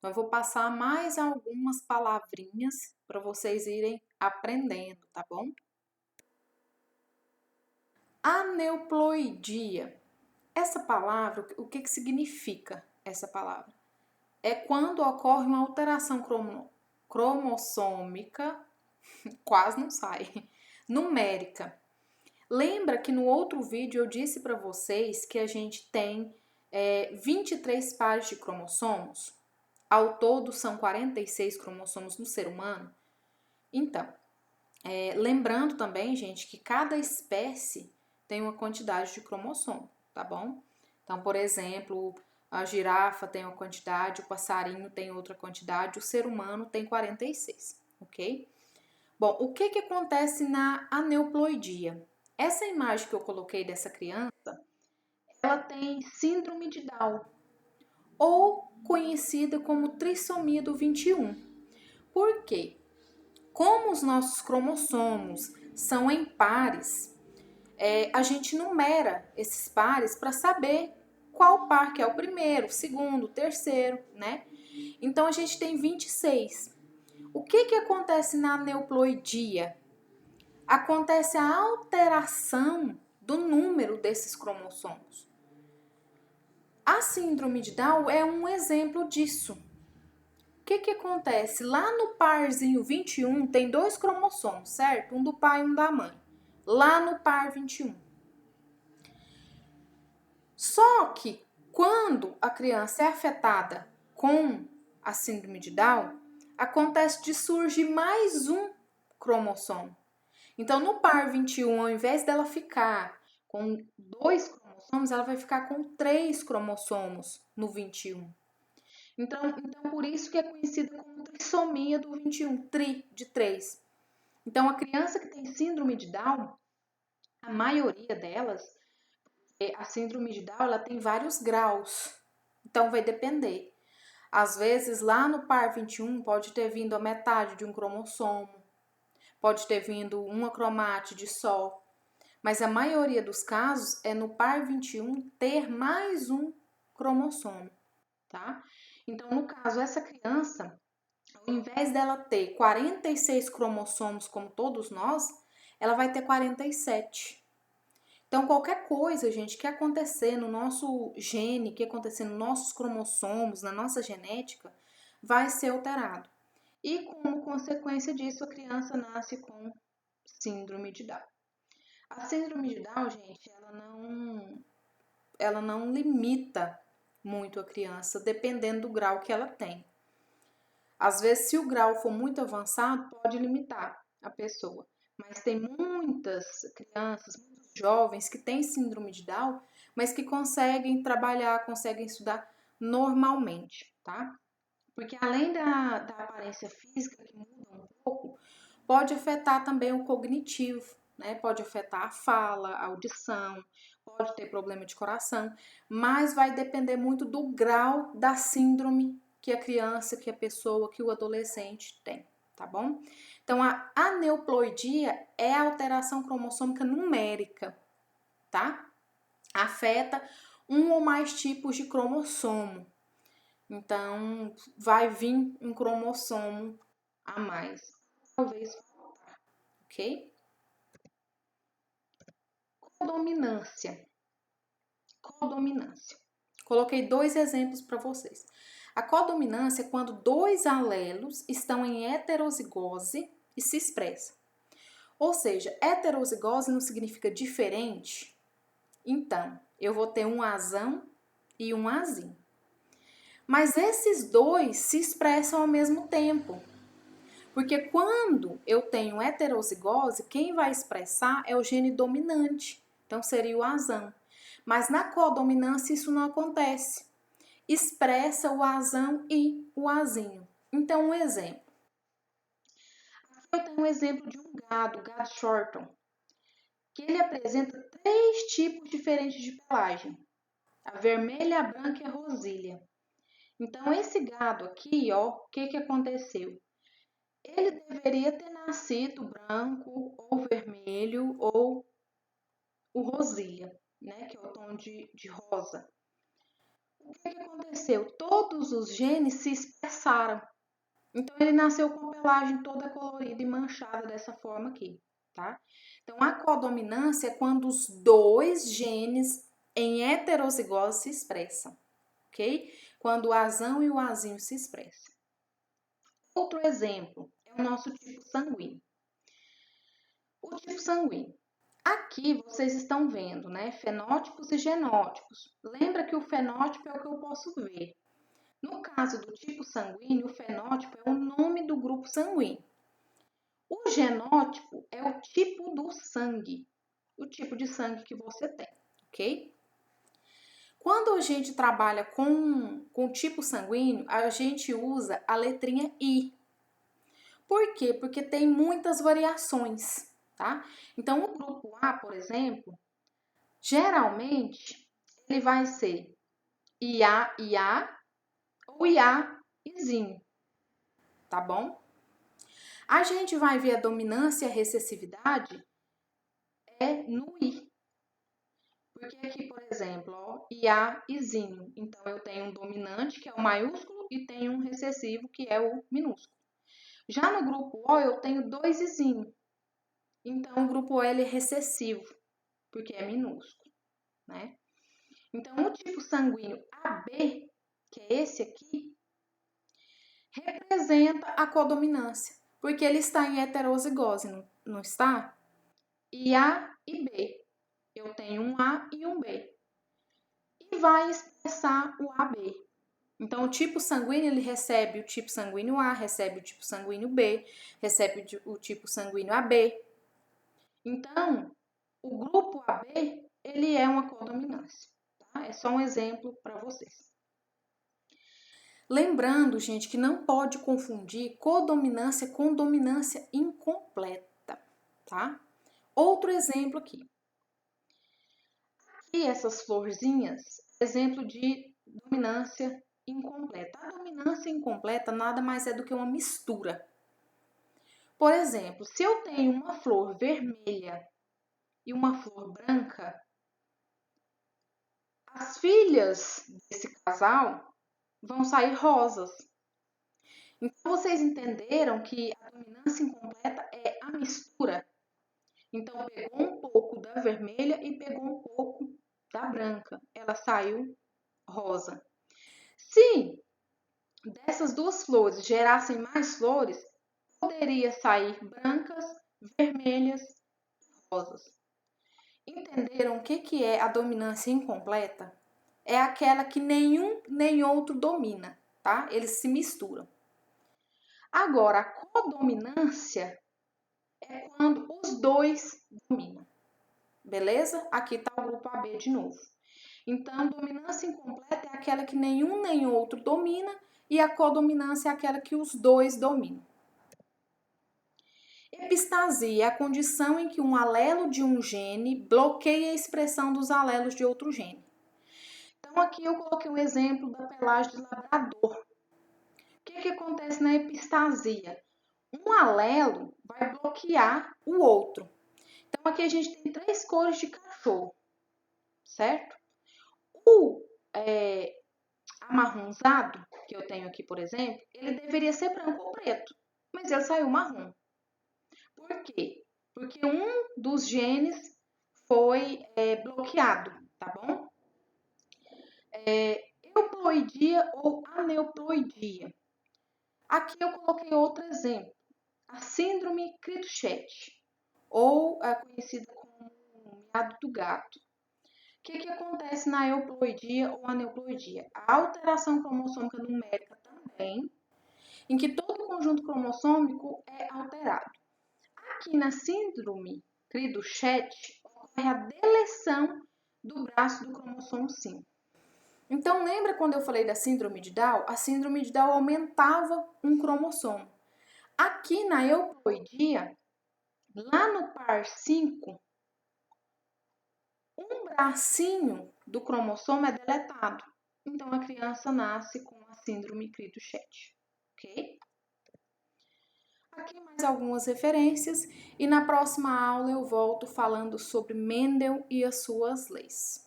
Então, eu vou passar mais algumas palavrinhas para vocês irem aprendendo, tá bom? Aneuploidia. Essa palavra, o que significa essa palavra? É quando ocorre uma alteração cromossômica, quase não sai, numérica. Lembra que no outro vídeo eu disse para vocês que a gente tem 23 pares de cromossomos? Ao todo são 46 cromossomos no ser humano? Então, lembrando também, gente, que cada espécie tem uma quantidade de cromossomo, tá bom? Então, por exemplo, a girafa tem uma quantidade, o passarinho tem outra quantidade, o ser humano tem 46, ok? Bom, o que acontece na aneuploidia? Essa imagem que eu coloquei dessa criança, ela tem síndrome de Down, ou conhecida como trissomia do 21. Por quê? Como os nossos cromossomos são em pares, a gente numera esses pares para saber qual par que é o primeiro, o segundo, o terceiro, né? Então, a gente tem 26. O que acontece na aneuploidia? Acontece a alteração do número desses cromossomos. A síndrome de Down é um exemplo disso. O que acontece? Lá no parzinho 21 tem 2 cromossomos, certo? Um do pai e um da mãe. Lá no par 21. Só que quando a criança é afetada com a síndrome de Down, acontece de surgir mais um cromossomo. Então, no par 21, ao invés dela ficar com 2 cromossomos, ela vai ficar com 3 cromossomos no 21. Então, por isso que é conhecida como trissomia do 21, tri de 3. Então, a criança que tem síndrome de Down, a maioria delas, a síndrome de Down, ela tem vários graus. Então, vai depender. Às vezes, lá no par 21, pode ter vindo a metade de um cromossomo, pode ter vindo uma cromátide só, mas a maioria dos casos é no par 21 ter mais um cromossomo, tá? Então, no caso, essa criança, ao invés dela ter 46 cromossomos como todos nós, ela vai ter 47. Então, qualquer coisa, gente, que acontecer no nosso gene, que acontecer nos nossos cromossomos, na nossa genética, vai ser alterado. E como consequência disso, a criança nasce com síndrome de Down. A síndrome de Down, gente, ela não limita muito a criança, dependendo do grau que ela tem. Às vezes, se o grau for muito avançado, pode limitar a pessoa. Mas tem muitas crianças, muitos jovens que têm síndrome de Down, mas que conseguem trabalhar, conseguem estudar normalmente, tá? Porque além da aparência física, que muda um pouco, pode afetar também o cognitivo, né? Pode afetar a fala, a audição, pode ter problema de coração, mas vai depender muito do grau da síndrome que a criança, que a pessoa, que o adolescente tem, tá bom? Então, a aneuploidia é a alteração cromossômica numérica, tá? Afeta um ou mais tipos de cromossomo. Então, vai vir um cromossomo a mais. Talvez faltar, ok? Codominância. Codominância. Coloquei 2 exemplos para vocês. A codominância é quando 2 alelos estão em heterozigose e se expressam. Ou seja, heterozigose não significa diferente. Então, eu vou ter um azão e um azinho. Mas esses dois se expressam ao mesmo tempo. Porque quando eu tenho heterozigose, quem vai expressar é o gene dominante. Então, seria o azão. Mas na codominância isso não acontece. Expressa o azão e o azinho. Então, um exemplo. Aqui eu tenho um exemplo de um gado, o gado Shorton, que ele apresenta 3 tipos diferentes de pelagem. A vermelha, a branca e a rosilha. Então, esse gado aqui, ó, o que aconteceu? Ele deveria ter nascido branco ou vermelho ou o rosilha, né, que é o tom de rosa. o que aconteceu? Todos os genes se expressaram. Então, ele nasceu com a pelagem toda colorida e manchada dessa forma aqui, tá? Então, a codominância é quando os dois genes em heterozigose se expressam, ok? Quando o azão e o azinho se expressam. Outro exemplo é o nosso tipo sanguíneo. O tipo sanguíneo. Aqui vocês estão vendo, né? Fenótipos e genótipos. Lembra que o fenótipo é o que eu posso ver. No caso do tipo sanguíneo, o fenótipo é o nome do grupo sanguíneo. O genótipo é o tipo do sangue, o tipo de sangue que você tem, ok? Quando a gente trabalha com tipo sanguíneo, a gente usa a letrinha I. Por quê? Porque tem muitas variações, tá? Então, o grupo A, por exemplo, geralmente ele vai ser IA ou IA-izinho, tá bom? A gente vai ver a dominância e a recessividade no I. Porque aqui, por exemplo, ó, IA-izinho. Então, eu tenho um dominante, que é o maiúsculo, e tenho um recessivo, que é o minúsculo. Já no grupo O, eu tenho dois izinho. Então, o grupo O ele é recessivo, porque é minúsculo, né? Então, o tipo sanguíneo AB, que é esse aqui, representa a codominância, porque ele está em heterozigose, não está? E A e B. Eu tenho um A e um B. E vai expressar o AB. Então, o tipo sanguíneo, ele recebe o tipo sanguíneo A, recebe o tipo sanguíneo B, recebe o tipo sanguíneo AB. Então, o grupo AB, ele é uma codominância, tá? É só um exemplo para vocês. Lembrando, gente, que não pode confundir codominância com dominância incompleta, tá? Outro exemplo aqui. Aqui essas florzinhas, exemplo de dominância incompleta. A dominância incompleta nada mais é do que uma mistura. Por exemplo, se eu tenho uma flor vermelha e uma flor branca, as filhas desse casal vão sair rosas. Então, vocês entenderam que a dominância incompleta é a mistura. Então, pegou um pouco da vermelha e pegou um pouco da branca. Ela saiu rosa. Se dessas duas flores gerassem mais flores, poderia sair brancas, vermelhas, rosas. Entenderam o que é a dominância incompleta? É aquela que nenhum nem outro domina, tá? Eles se misturam. Agora, a codominância é quando os dois dominam. Beleza? Aqui está o grupo AB de novo. Então, dominância incompleta é aquela que nenhum nem outro domina e a codominância é aquela que os dois dominam. Epistasia é a condição em que um alelo de um gene bloqueia a expressão dos alelos de outro gene. Então, aqui eu coloquei um exemplo da pelagem de labrador. O que acontece na epistasia? Um alelo vai bloquear o outro. Então, aqui a gente tem 3 cores de cachorro, certo? O amarronzado, que eu tenho aqui, por exemplo, ele deveria ser branco ou preto, mas ele saiu marrom. Por quê? Porque um dos genes foi bloqueado, tá bom? Euploidia ou aneuploidia. Aqui eu coloquei outro exemplo, a síndrome Creutzfeldt, ou é conhecida como miado do gato. O que acontece na euploidia ou aneuploidia? A alteração cromossômica numérica também, em que todo o conjunto cromossômico é alterado. Aqui na síndrome Creutzfeldt ocorre a deleção do braço do cromossomo 5. Então, lembra quando eu falei da síndrome de Down? A síndrome de Down aumentava um cromossomo. Aqui na euploidia, lá no par 5, um bracinho do cromossomo é deletado. Então, a criança nasce com a síndrome Creutzfeldt, ok? Aqui mais algumas referências e na próxima aula eu volto falando sobre Mendel e as suas leis.